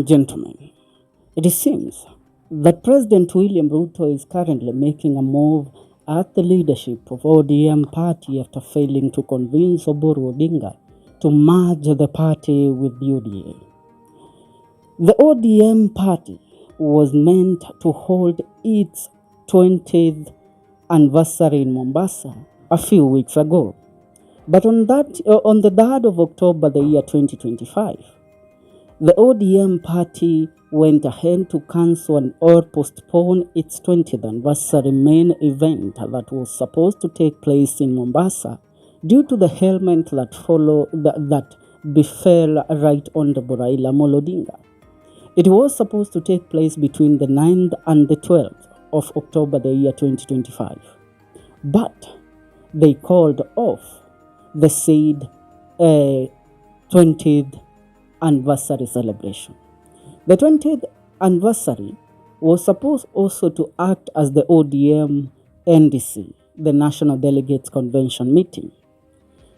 and gentlemen, it seems that President William Ruto is currently making a move at the leadership of ODM party after failing to convince Oburu Odinga to merge the party with UDA. The ODM party was meant to hold its 20th anniversary in Mombasa a few weeks ago. But on the 3rd of October the year 2025, the ODM party went ahead to cancel or postpone its 20th anniversary main event that was supposed to take place in Mombasa due to the ailment that befell Right Honorable Raila Odinga. It was supposed to take place between the 9th and the 12th of October the year 2025. But they called off the said 20th anniversary celebration. The 20th anniversary was supposed also to act as the ODM NDC, the National Delegates Convention meeting.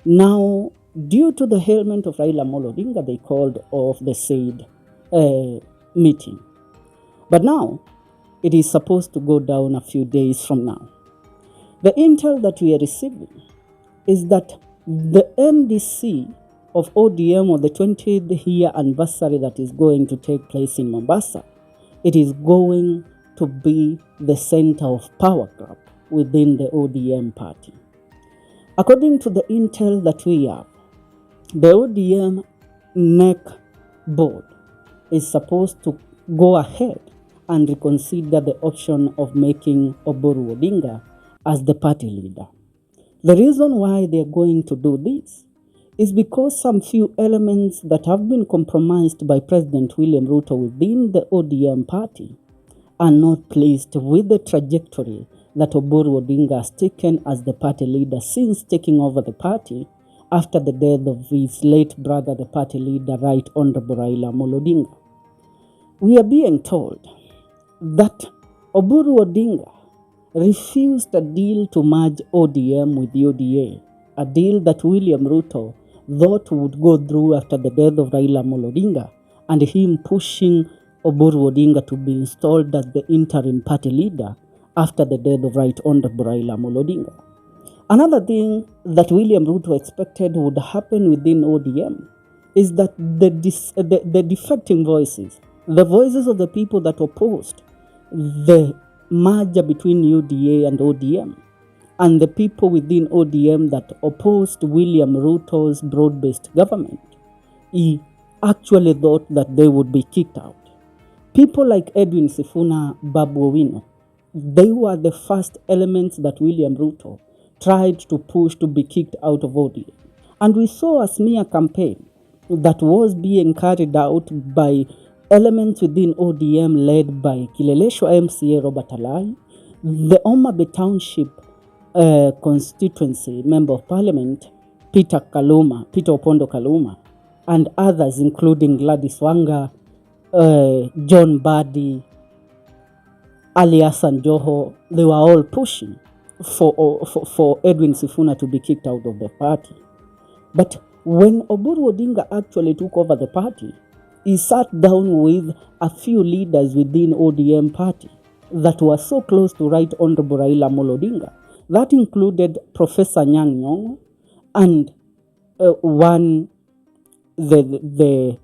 Now, due to the ailment of Raila Odinga, they called off the said meeting. But now, it is supposed to go down a few days from now. The intel that we are receiving is that the NDC of ODM, or the 20th year anniversary that is going to take place in Mombasa, it is going to be the center of power grab within the ODM party. According to the intel that we have, the ODM NEC board is supposed to go ahead and reconsider the option of making Oburu Odinga as the party leader. The reason why they are going to do this is because some few elements that have been compromised by President William Ruto within the ODM party are not pleased with the trajectory that Oburu Odinga has taken as the party leader since taking over the party after the death of his late brother, the party leader, Right Honorable Raila Odinga. We are being told that Oburu Odinga refused a deal to merge ODM with UDA, a deal that William Ruto thought would go through after the death of Raila Odinga and him pushing Oburu Odinga to be installed as the interim party leader after the death of Right Honorable Raila Odinga. Another thing that William Ruto expected would happen within ODM is that the defecting voices, the voices of the people that opposed the merger between UDA and ODM, and the people within ODM that opposed William Ruto's broad-based government, he actually thought that they would be kicked out. People like Edwin Sifuna, Babu Owino, they were the first elements that William Ruto tried to push to be kicked out of ODM. And we saw a smear campaign that was being carried out by elements within ODM led by Kileleshwa MCA Robert Alai, the Omabe Township constituency member of parliament Peter Opondo Kaluma, and others including Gladys Wanga, John Badi, Ali Hassan Joho. They were all pushing for Edwin Sifuna to be kicked out of the party. But when Oburu Odinga actually took over the party, he sat down with a few leaders within ODM party that were so close to Right Honorable Raila Odinga. That included Professor Nyang' Nyong'o and the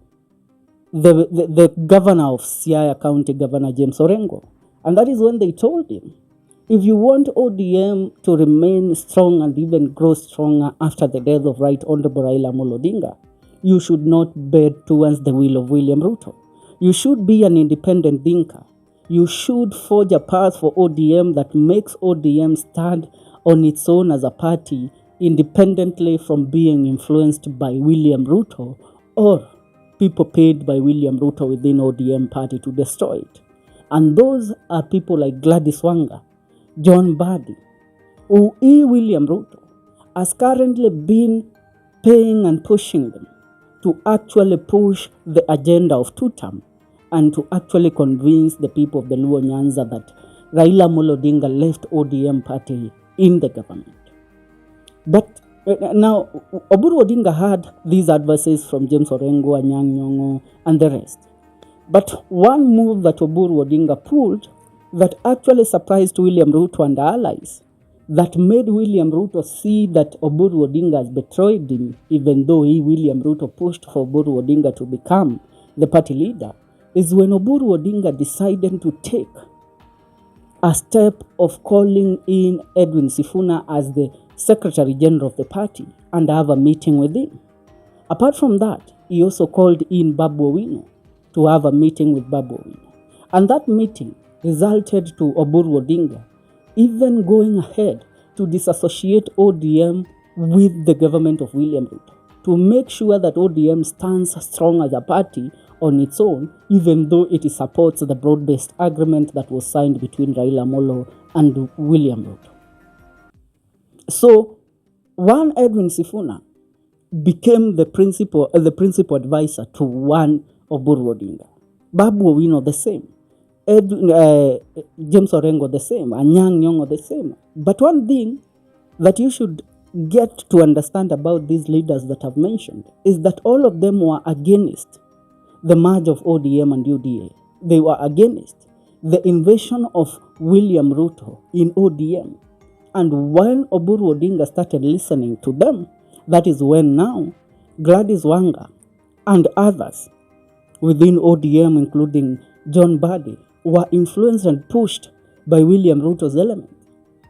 governor of Siaya County, Governor James Orengo. And that is when they told him, if you want ODM to remain strong and even grow stronger after the death of Right Honorable Raila Odinga, you should not bend towards the will of William Ruto. You should be an independent thinker. You should forge a path for ODM that makes ODM stand on its own as a party, independently from being influenced by William Ruto or people paid by William Ruto within ODM party to destroy it. And those are people like Gladys Wanga, John Badi, who William Ruto has currently been paying and pushing them to actually push the agenda of two-term and to actually convince the people of the Luo Nyanza that Raila Odinga left ODM party in the government. But now, Oburu Odinga had these advices from James Orengo, Nyang' Nyong'o, and the rest. But one move that Oburu Odinga pulled that actually surprised William Ruto and the allies, that made William Ruto see that Oburu Odinga has betrayed him, even though William Ruto pushed for Oburu Odinga to become the party leader, is when Oburu Odinga decided to take a step of calling in Edwin Sifuna as the Secretary General of the party and have a meeting with him. Apart from that, he also called in Babu Owino to have a meeting with Babu Owino. And that meeting resulted to Oburu Odinga even going ahead to disassociate ODM with the government of William Ruto, to make sure that ODM stands strong as a party on its own, even though it supports the broad-based agreement that was signed between Raila Amolo and William Ruto. So, one Edwin Sifuna became the principal advisor to one Oburu Odinga. Babu Owino the same. James Orengo the same. Anyang' Nyong'o the same. But one thing that you should get to understand about these leaders that I've mentioned is that all of them were against the merge of ODM and UDA. They were against the invasion of William Ruto in ODM. And when Oburu Odinga started listening to them, that is when now Gladys Wanga and others within ODM, including John Badi, were influenced and pushed by William Ruto's element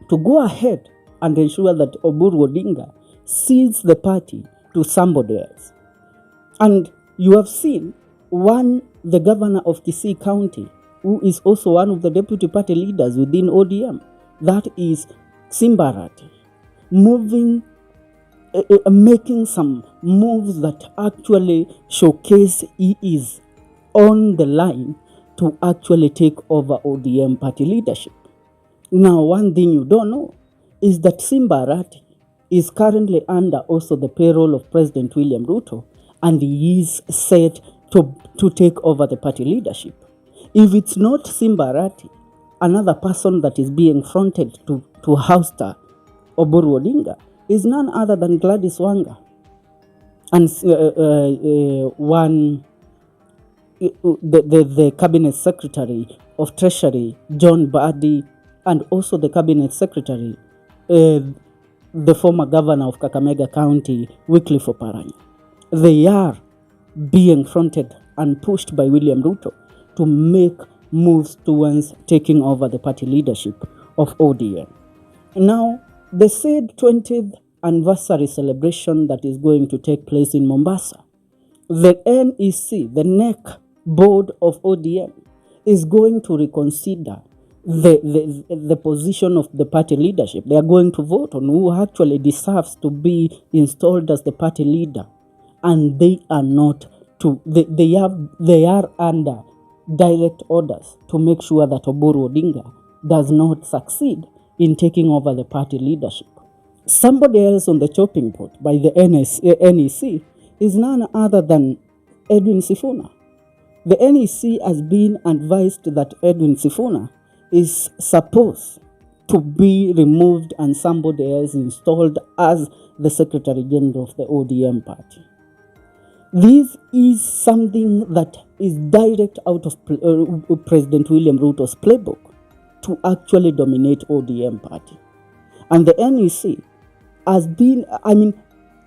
to go ahead and ensure that Oburu Odinga cedes the party to somebody else. And you have seen the governor of Kisii County, who is also one of the deputy party leaders within ODM, that is Simba Arati, making some moves that actually showcase he is on the line to actually take over ODM party leadership. Now, one thing you don't know is that Simba Arati is currently under also the payroll of President William Ruto, and he is set to take over the party leadership. If it's not Simba Arati, another person that is being fronted to ouster Oburu Odinga is none other than Gladys Wanga. And the Cabinet Secretary of Treasury, John Badi, and also the Cabinet Secretary, the former governor of Kakamega County, Wycliffe Oparanya. They are being fronted and pushed by William Ruto to make moves towards taking over the party leadership of ODM. Now, the said 20th anniversary celebration that is going to take place in Mombasa, the NEC, the NEC board of ODM, is going to reconsider the position of the party leadership. They are going to vote on who actually deserves to be installed as the party leader. And they are not they are under direct orders to make sure that Oburu Odinga does not succeed in taking over the party leadership. Somebody else on the chopping board by the NEC is none other than Edwin Sifuna. The NEC has been advised that Edwin Sifuna is supposed to be removed and somebody else installed as the Secretary General of the ODM party. This is something that is direct out of President William Ruto's playbook to actually dominate ODM party. And the NEC has been,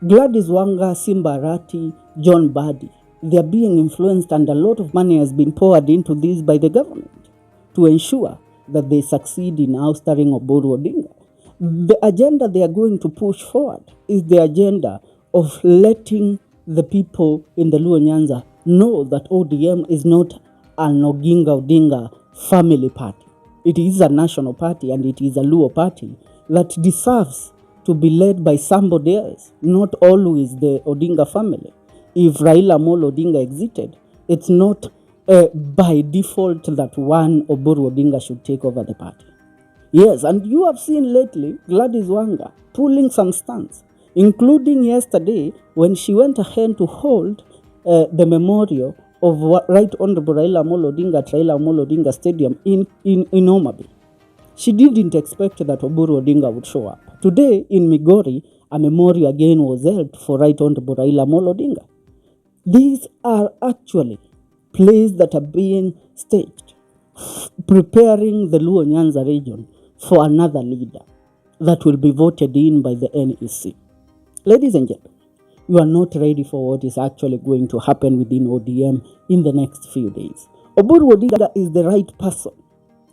Gladys Wanga, Simba Arati, John Badi, they are being influenced, and a lot of money has been poured into this by the government to ensure that they succeed in ousting Oburu Odinga. The agenda they are going to push forward is the agenda of letting the people in the Luo Nyanza know that ODM is not an Oginga Odinga family party. It is a national party, and it is a Luo party that deserves to be led by somebody else, not always the Odinga family. If Raila Amolo Odinga exited, it's not by default that one Oburu Odinga should take over the party. Yes, and you have seen lately Gladys Wanga pulling some stunts, including yesterday when she went ahead to hold the memorial of Right Honorable Raila Amolo Odinga at Raila Amolo Odinga Stadium in Homa Bay. She didn't expect that Oburu Odinga would show up. Today in Migori, a memorial again was held for Right Honorable Raila Amolo Odinga. These are actually plays that are being staged, preparing the Luo Nyanza region for another leader that will be voted in by the NEC. Ladies and gentlemen, you are not ready for what is actually going to happen within ODM in the next few days. Oburu Odinga is the right person,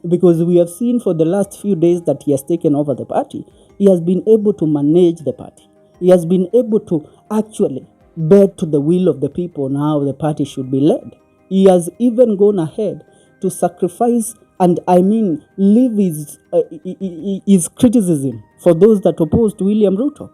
because we have seen for the last few days that he has taken over the party. He has been able to manage the party. He has been able to actually bend to the will of the people on how the party should be led. He has even gone ahead to sacrifice and leave his criticism for those that opposed William Ruto.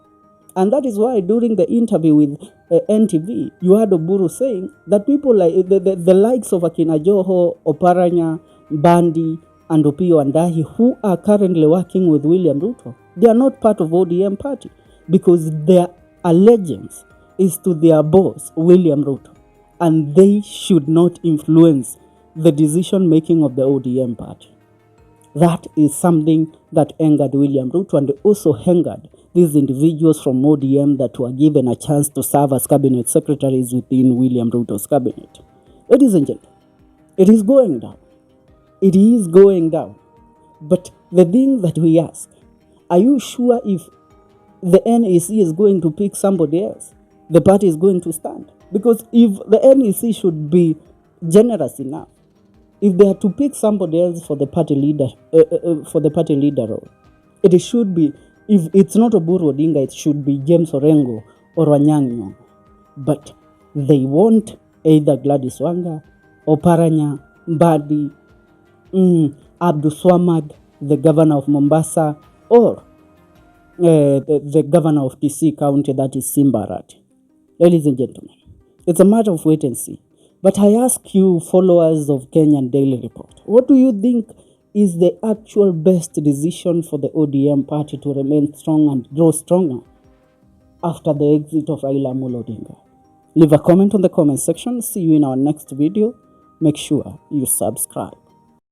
And that is why during the interview with NTV, you heard Oburu saying that people like the likes of Akina Joho, Oparanya, Bandi, and Opio Andahi, who are currently working with William Ruto, they are not part of ODM party because their allegiance is to their boss, William Ruto, and they should not influence the decision making of the ODM party. That is something that angered William Ruto, and also angered these individuals from ODM that were given a chance to serve as cabinet secretaries within William Ruto's cabinet. Ladies and gentlemen, it is going down. It is going down. But the thing that we ask, are you sure if the NEC is going to pick somebody else, the party is going to stand? Because if the NEC should be generous enough, if they are to pick somebody else for the party leader, role, it should be, if it's not Oburu Odinga, it should be James Orengo or Wanyang Nyong'o. But they want either Gladys Wanga, Oparanya, Mbadi, Abdul Swamad, the governor of Mombasa, or the governor of DC County, that is Simba Arati. Ladies and gentlemen, it's a matter of wait and see. But I ask you, followers of Kenyan Daily Report, what do you think is the actual best decision for the ODM party to remain strong and grow stronger after the exit of Raila Amolo Odinga? Leave a comment on the comment section. See you in our next video. Make sure you subscribe.